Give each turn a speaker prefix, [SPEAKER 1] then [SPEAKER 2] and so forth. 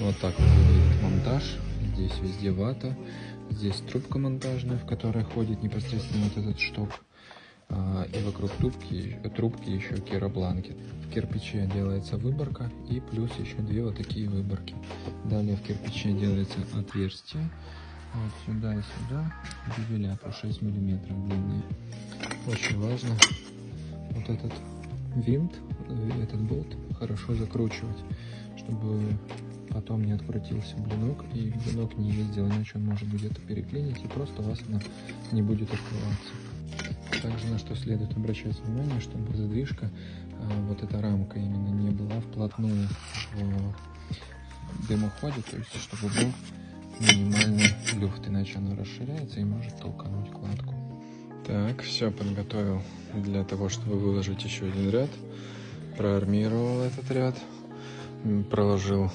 [SPEAKER 1] Вот так вот выглядит монтаж. Здесь везде вата. Здесь трубка монтажная, в которой ходит непосредственно вот этот шток. И вокруг трубки еще керобланкет. В кирпиче делается выборка и плюс еще две вот такие выборки. Далее в кирпиче делается отверстие. Вот сюда и сюда. Дюбеля по 6 миллиметров длинные. Очень важно вот этот винт, этот болт хорошо закручивать, чтобы потом не открутился блинок и блинок не ездил, иначе он может где-то переклинить и просто у вас она не будет открываться. Также на что следует обращать внимание, чтобы задвижка, вот эта рамка именно не была вплотную в дымоходе, то есть чтобы был минимальный люфт, иначе она расширяется и может толкануть кладку. Так, все подготовил для того, чтобы выложить еще один ряд. Проармировал этот ряд, проложил